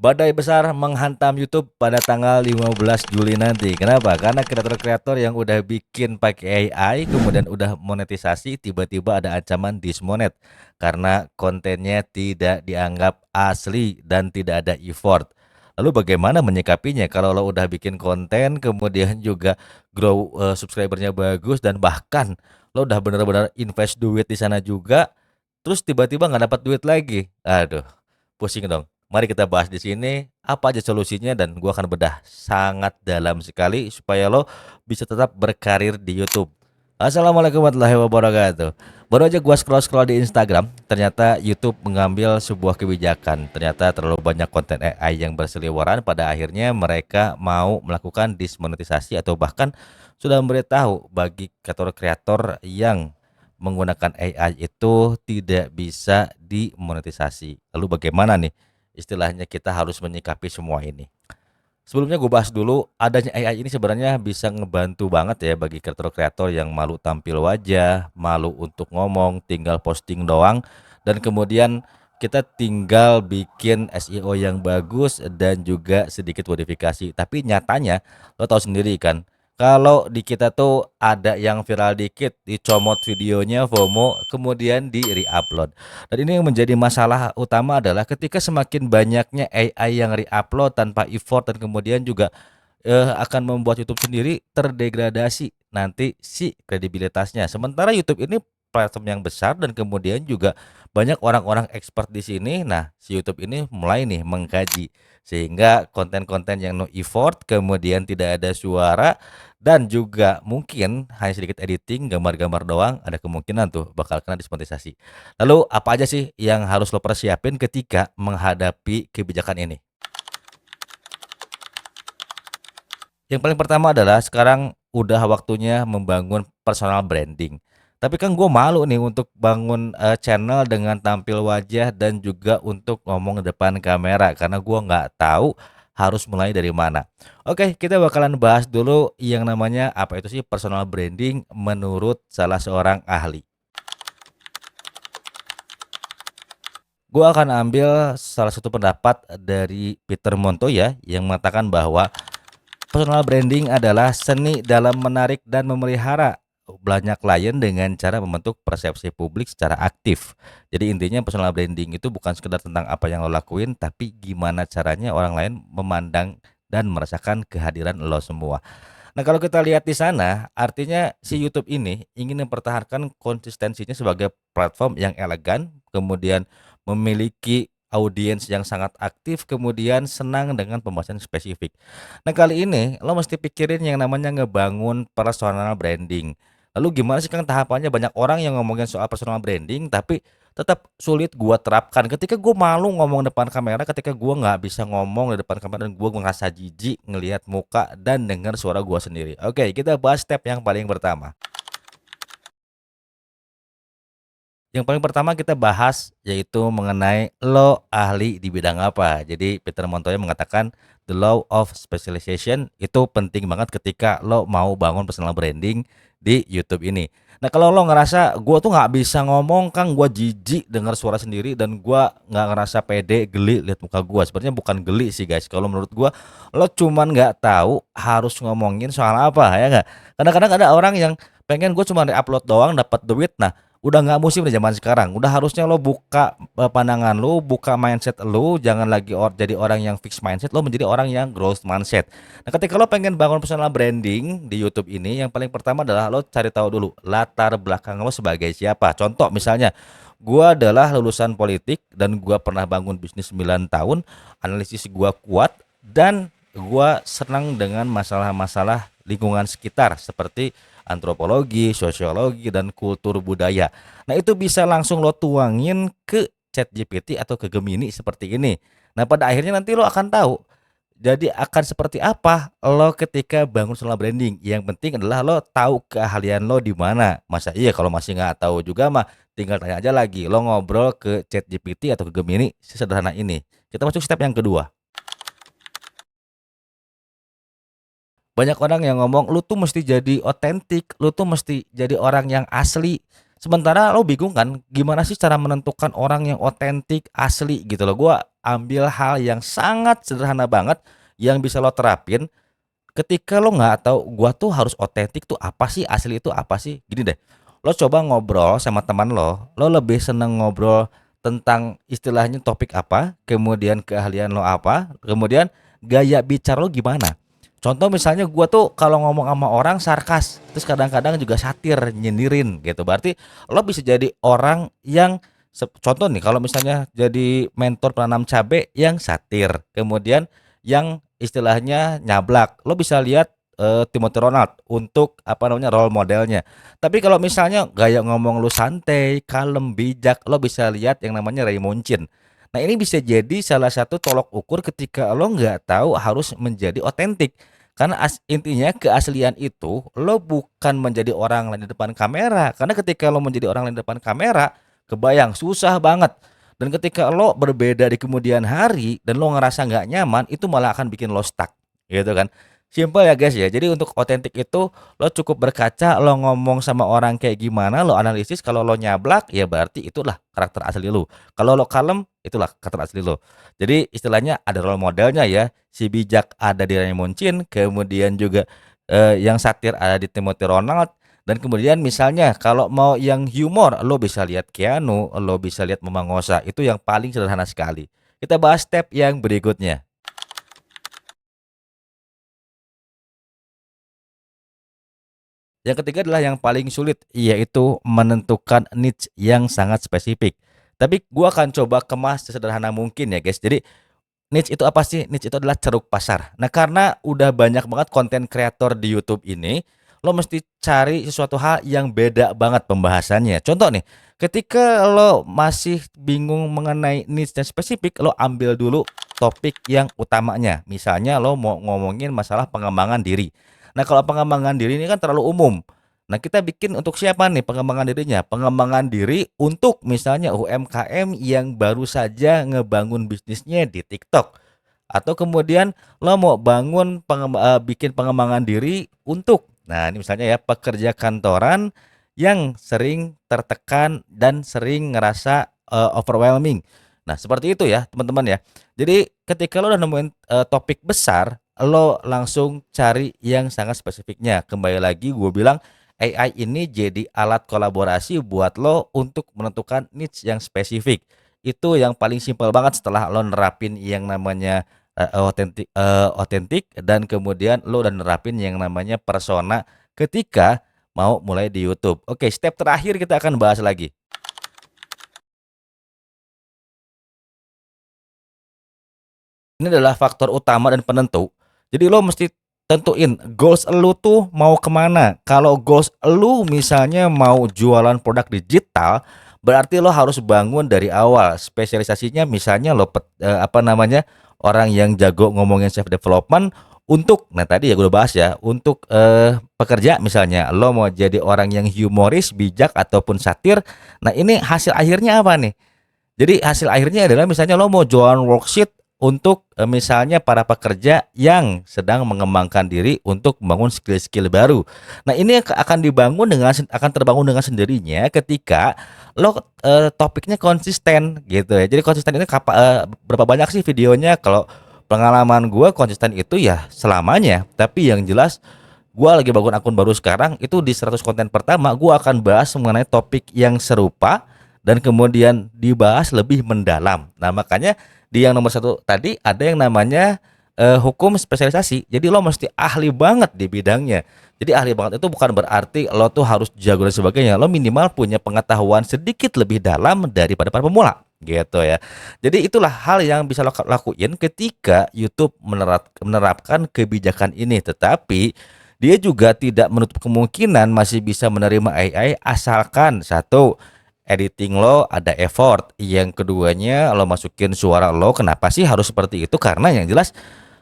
Badai besar menghantam YouTube pada tanggal 15 Juli nanti. Kenapa? Karena kreator-kreator yang udah bikin pakai AI kemudian udah monetisasi tiba-tiba ada ancaman dismonet karena kontennya tidak dianggap asli dan tidak ada effort. Lalu bagaimana menyikapinya kalau lo udah bikin konten kemudian juga grow subscribernya bagus dan bahkan lo udah benar-benar invest duit di sana juga, terus tiba-tiba nggak dapat duit lagi. Aduh, pusing dong. Mari kita bahas di sini apa aja solusinya dan gua akan bedah sangat dalam sekali supaya lo bisa tetap berkarir di YouTube. Assalamualaikum warahmatullahi wabarakatuh. Baru aja gua scroll-scroll di Instagram, ternyata YouTube mengambil sebuah kebijakan. Ternyata terlalu banyak konten AI yang berseliweran, pada akhirnya mereka mau melakukan dismonetisasi atau bahkan sudah memberitahu bagi kreator-kreator yang menggunakan AI itu tidak bisa dimonetisasi. Lalu bagaimana nih istilahnya kita harus menyikapi semua ini? Sebelumnya gue bahas dulu, adanya AI ini sebenarnya bisa ngebantu banget ya bagi kreator-kreator yang malu tampil wajah, malu untuk ngomong, tinggal posting doang, dan kemudian kita tinggal bikin SEO yang bagus dan juga sedikit modifikasi. Tapi nyatanya lo tahu sendiri kan, kalau di kita tuh ada yang viral dikit, dicomot videonya, FOMO, kemudian di re-upload. Dan ini yang menjadi masalah utama adalah ketika semakin banyaknya AI yang re-upload tanpa effort dan kemudian juga akan membuat YouTube sendiri terdegradasi nanti si kredibilitasnya. Sementara YouTube ini platform yang besar dan kemudian juga banyak orang-orang expert di sini. Nah, si YouTube ini mulai nih mengkaji sehingga konten-konten yang no effort, kemudian tidak ada suara dan juga mungkin hanya sedikit editing, gambar-gambar doang, ada kemungkinan tuh bakal kena dismonetisasi. Lalu apa aja sih yang harus lo persiapin ketika menghadapi kebijakan ini? Yang paling pertama adalah sekarang udah waktunya membangun personal branding. Tapi kan gue malu nih untuk bangun channel dengan tampil wajah dan juga untuk ngomong di depan kamera karena gue nggak tahu harus mulai dari mana. Oke, kita bakalan bahas dulu yang namanya apa itu sih personal branding menurut salah seorang ahli. Gue akan ambil salah satu pendapat dari Peter Montoya yang mengatakan bahwa personal branding adalah seni dalam menarik dan memelihara banyak klien dengan cara membentuk persepsi publik secara aktif. Jadi intinya personal branding itu bukan sekedar tentang apa yang lo lakuin, tapi gimana caranya orang lain memandang dan merasakan kehadiran lo semua. Nah, kalau kita lihat di sana, artinya si YouTube ini ingin mempertahankan konsistensinya sebagai platform yang elegan, kemudian memiliki audiens yang sangat aktif, kemudian senang dengan pembahasan spesifik. Nah, kali ini lo mesti pikirin yang namanya ngebangun personal branding. Lalu gimana sih kan tahapannya, banyak orang yang ngomongin soal personal branding tapi tetap sulit gua terapkan. Ketika gua malu ngomong depan kamera, ketika gua nggak bisa ngomong di depan kamera dan gua ngerasa jijik ngelihat muka dan dengar suara gua sendiri. Oke, kita bahas step yang paling pertama. Yang paling pertama kita bahas yaitu mengenai lo ahli di bidang apa. Jadi Peter Montoya mengatakan the law of specialization itu penting banget ketika lo mau bangun personal branding di YouTube ini. Nah, kalau lo ngerasa gua tuh nggak bisa ngomong, Kang, gua jijik dengar suara sendiri dan gua nggak ngerasa pede, geli lihat muka gua. Sebenarnya bukan geli sih guys. Kalau menurut gua lo cuman nggak tahu harus ngomongin soal apa, ya nggak? Kadang-kadang ada orang yang pengen gue cuma upload doang dapat duit. Nah, udah nggak musim di zaman sekarang. Udah harusnya lo buka pandangan lo, buka mindset lo, jangan lagi jadi orang yang fixed mindset, lo menjadi orang yang growth mindset. Nah, ketika lo pengen bangun personal branding di YouTube ini, yang paling pertama adalah lo cari tahu dulu latar belakang lo sebagai siapa. Contoh misalnya, gua adalah lulusan politik dan gua pernah bangun bisnis 9 tahun, analisis gua kuat dan gua senang dengan masalah-masalah lingkungan sekitar seperti antropologi, sosiologi, dan kultur budaya. Nah, itu bisa langsung lo tuangin ke ChatGPT atau ke Gemini seperti ini. Nah, pada akhirnya nanti lo akan tahu jadi akan seperti apa lo ketika bangun personal branding. Yang penting adalah lo tahu keahlian lo di mana. Masa iya kalau masih nggak tahu juga mah tinggal tanya aja lagi. Lo ngobrol ke ChatGPT atau ke Gemini sesederhana ini. Kita masuk step yang kedua. Banyak orang yang ngomong, "Lu tuh mesti jadi otentik, lu tuh mesti jadi orang yang asli." Sementara lo bingung kan, gimana sih cara menentukan orang yang otentik, asli gitu loh. ambil hal yang sangat sederhana banget yang bisa lo terapin ketika lo nggak tahu gua tuh harus otentik tuh apa sih, asli itu apa sih. Gini deh, lo coba ngobrol sama teman lo lebih seneng ngobrol tentang istilahnya topik apa, kemudian keahlian lo apa, kemudian gaya bicara lo gimana. Contoh misalnya gua tuh kalau ngomong sama orang sarkas, terus kadang-kadang juga satir, nyindirin gitu. Berarti lo bisa jadi orang yang contoh nih kalau misalnya jadi mentor penanam cabe yang satir, kemudian yang istilahnya nyablak. Lo bisa lihat Timothy Ronald untuk apa namanya role modelnya. Tapi kalau misalnya gaya ngomong lu santai, kalem, bijak, lo bisa lihat yang namanya Raymond Chin. Nah ini bisa jadi salah satu tolok ukur ketika lo nggak tahu harus menjadi otentik. Karena intinya keaslian itu lo bukan menjadi orang lain di depan kamera. Karena ketika lo menjadi orang lain di depan kamera, kebayang susah banget. Dan ketika lo berbeda di kemudian hari dan lo ngerasa nggak nyaman, itu malah akan bikin lo stuck, gitu kan. Simple ya guys ya. Jadi untuk otentik itu lo cukup berkaca, lo ngomong sama orang kayak gimana, lo analisis. Kalau lo nyablak, ya berarti itulah karakter asli lo. Kalau lo kalem, itulah karakter asli lo. Jadi istilahnya ada role modelnya ya. Si bijak ada di Raymond Chin, kemudian juga yang satir ada di Timothy Ronald. Dan kemudian misalnya kalau mau yang humor, lo bisa lihat Keanu, lo bisa lihat Momangosa, itu yang paling sederhana sekali. Kita bahas step yang berikutnya. Yang ketiga adalah yang paling sulit, yaitu menentukan niche yang sangat spesifik. Tapi gua akan coba kemas sesederhana mungkin ya guys. Jadi niche itu apa sih? Niche itu adalah ceruk pasar. Nah, karena udah banyak banget konten kreator di YouTube ini, lo mesti cari sesuatu hal yang beda banget pembahasannya. Contoh nih, ketika lo masih bingung mengenai niche yang spesifik, lo ambil dulu topik yang utamanya. Misalnya lo mau ngomongin masalah pengembangan diri. Nah, kalau pengembangan diri ini kan terlalu umum. Nah, kita bikin untuk siapa nih pengembangan dirinya? Pengembangan diri untuk misalnya UMKM yang baru saja ngebangun bisnisnya di TikTok. Atau kemudian lo mau bangun bikin pengembangan diri untuk, nah ini misalnya ya pekerja kantoran yang sering tertekan dan sering ngerasa overwhelming. Nah, seperti itu ya, teman-teman ya. Jadi ketika lo udah nemuin topik besar, lo langsung cari yang sangat spesifiknya. Kembali lagi gue bilang AI ini jadi alat kolaborasi buat lo untuk menentukan niche yang spesifik. Itu yang paling simpel banget setelah lo nerapin yang namanya otentik dan kemudian lo udah nerapin yang namanya persona ketika mau mulai di YouTube. Oke, step terakhir kita akan bahas lagi. Ini adalah faktor utama dan penentu. Jadi lo mesti tentuin goals lu tuh mau kemana. Kalau goals lu misalnya mau jualan produk digital, berarti lo harus bangun dari awal. Spesialisasinya misalnya lo apa namanya orang yang jago ngomongin self development untuk, nah tadi ya gue udah bahas ya, untuk pekerja misalnya lo mau jadi orang yang humoris, bijak ataupun satir. Nah ini hasil akhirnya apa nih? Jadi hasil akhirnya adalah misalnya lo mau jualan worksheet untuk misalnya para pekerja yang sedang mengembangkan diri untuk membangun skill-skill baru. Nah, ini akan dibangun dengan akan terbangun dengan sendirinya ketika lo topiknya konsisten gitu ya. Jadi konsisten ini berapa banyak sih videonya? Kalau pengalaman gue konsisten itu ya selamanya. Tapi yang jelas gue lagi bangun akun baru sekarang itu di 100 konten pertama gue akan bahas mengenai topik yang serupa dan kemudian dibahas lebih mendalam. Nah makanya di yang nomor satu tadi ada yang namanya hukum spesialisasi. Jadi lo mesti ahli banget di bidangnya. Jadi ahli banget itu bukan berarti lo tuh harus jago dan sebagainya. Lo minimal punya pengetahuan sedikit lebih dalam daripada para pemula gitu ya. Jadi itulah hal yang bisa lo lakuin ketika YouTube menerapkan kebijakan ini. Tetapi dia juga tidak menutup kemungkinan masih bisa menerima AI asalkan satu, editing lo ada effort. Yang keduanya lo masukin suara lo. Kenapa sih harus seperti itu? Karena yang jelas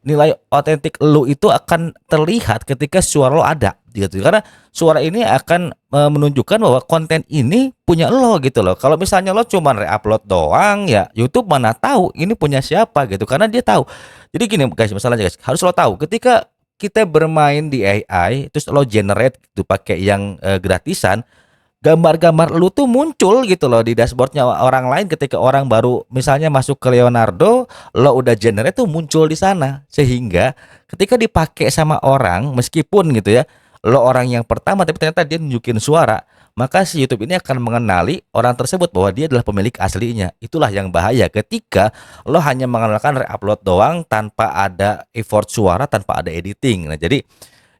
nilai otentik lo itu akan terlihat ketika suara lo ada gitu. Karena suara ini akan menunjukkan bahwa konten ini punya lo gitu loh. Kalau misalnya lo cuma re-upload doang ya YouTube mana tahu ini punya siapa gitu. Karena dia tahu. Jadi gini guys, masalahnya guys, harus lo tahu ketika kita bermain di AI terus lo generate itu pakai yang gratisan, gambar-gambar lu tuh muncul gitu loh di dashboardnya orang lain ketika orang baru misalnya masuk ke Leonardo, lo udah generate tuh muncul di sana. Sehingga ketika dipakai sama orang, meskipun gitu ya, lo orang yang pertama tapi ternyata dia nunjukin suara, maka si YouTube ini akan mengenali orang tersebut bahwa dia adalah pemilik aslinya. Itulah yang bahaya ketika lo hanya mengenalkan re-upload doang tanpa ada effort suara, tanpa ada editing. Nah, jadi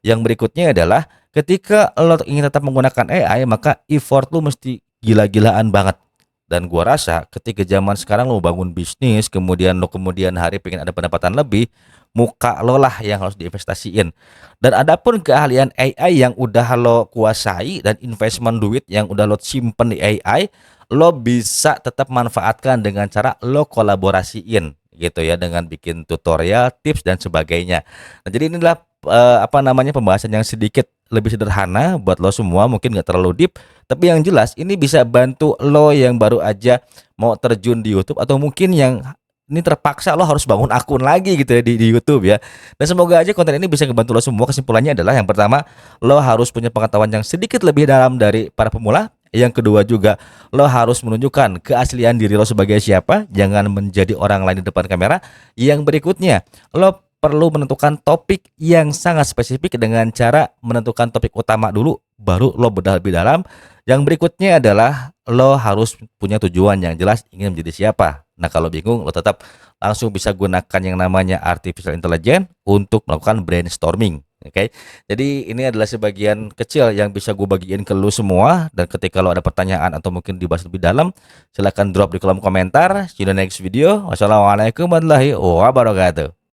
yang berikutnya adalah ketika lo ingin tetap menggunakan AI, maka effort lo mesti gila-gilaan banget. Dan gua rasa ketika zaman sekarang lo bangun bisnis, kemudian lo kemudian hari pengen ada pendapatan lebih, muka lo lah yang harus diinvestasiin. Dan adapun keahlian AI yang udah lo kuasai dan investment duit yang udah lo simpen di AI, lo bisa tetap manfaatkan dengan cara lo kolaborasiin gitu ya, dengan bikin tutorial, tips dan sebagainya. Nah, jadi inilah apa namanya, pembahasan yang sedikit lebih sederhana buat lo semua, mungkin nggak terlalu deep, tapi yang jelas ini bisa bantu lo yang baru aja mau terjun di YouTube atau mungkin yang ini terpaksa lo harus bangun akun lagi gitu ya di YouTube ya. Dan semoga aja konten ini bisa ngebantu lo semua. Kesimpulannya adalah yang pertama, lo harus punya pengetahuan yang sedikit lebih dalam dari para pemula. Yang kedua juga, lo harus menunjukkan keaslian diri lo sebagai siapa, jangan menjadi orang lain di depan kamera. Yang berikutnya, lo perlu menentukan topik yang sangat spesifik dengan cara menentukan topik utama dulu, baru lo bedah lebih dalam. Yang berikutnya adalah lo harus punya tujuan yang jelas ingin menjadi siapa. Nah, kalau bingung, lo tetap langsung bisa gunakan yang namanya artificial intelligence untuk melakukan brainstorming. Oke, jadi ini adalah sebagian kecil yang bisa gue bagiin ke lo semua. Dan ketika lo ada pertanyaan atau mungkin dibahas lebih dalam, silahkan drop di kolom komentar. See you in the next video. Wassalamualaikum warahmatullahi wabarakatuh.